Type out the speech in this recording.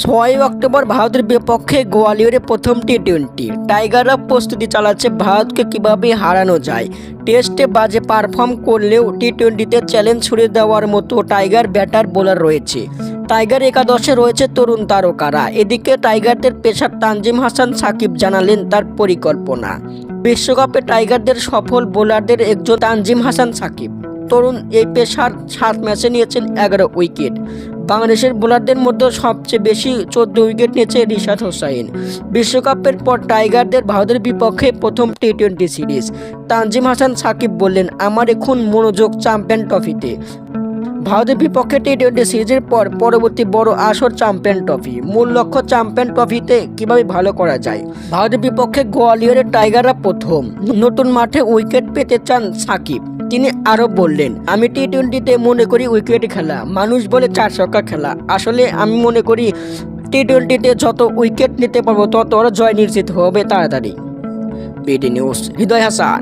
৬ October ভারতের বিপক্ষে গোয়ালিয়রে প্রথম টি-20। টাইগাররা প্রস্তুতি চালাচ্ছে ভারতকে কিভাবে হারানো যায়। টেস্টে বাজে পারফর্ম করলেও টি-20তে চ্যালেঞ্জ ছুড়ে দেওয়ার মতো টাইগার ব্যাটার বোলার রয়েছে। টাইগার একাদশে রয়েছে তরুণ তারকারা। এদিকে টাইগারদের পেসার তানজিম হাসান সাকিব জানালেন তার পরিকল্পনা। বিশ্বকাপে টাইগারদের সফল বোলারদের একজন তানজিম হাসান সাকিব। তরুণ এই পেসার 7 ম্যাচে নিয়েছেন 11 উইকেট। বাংলাদেশের বোলারদের মধ্যে সবচেয়ে বেশি 14 উইকেট নিয়েছে রিশাদ হোসাইন। বিশ্বকাপের পর টাইগারদের ভারতের বিপক্ষে প্রথম টি-20 সিরিজ। তানজিম হাসান সাকিব বললেন, আমার এখন মনোযোগ চ্যাম্পিয়ন ট্রফিতে। ভারতের বিপক্ষে টি-20 সিরিজের পর পরবর্তী বড় আসর চ্যাম্পিয়ন ট্রফি। মূল লক্ষ্য চ্যাম্পিয়ন ট্রফিতে কিভাবে ভালো করা যায়। ভারতের বিপক্ষে গোয়ালিয়রের টাইগাররা প্রথম। নতুন মাঠে উইকেট পেতে চান সাকিব। তিনি আরও বললেন, আমি টি-20তে মনে করি উইকেট খেলা। মানুষ বলে 4 ছক্কা খেলা। আসলে আমি মনে করি টি-20তে যত উইকেট নিতে পারবো তত জয় নিশ্চিত হবে তাড়াতাড়ি। বিডি নিউজ, হৃদয় হাসান।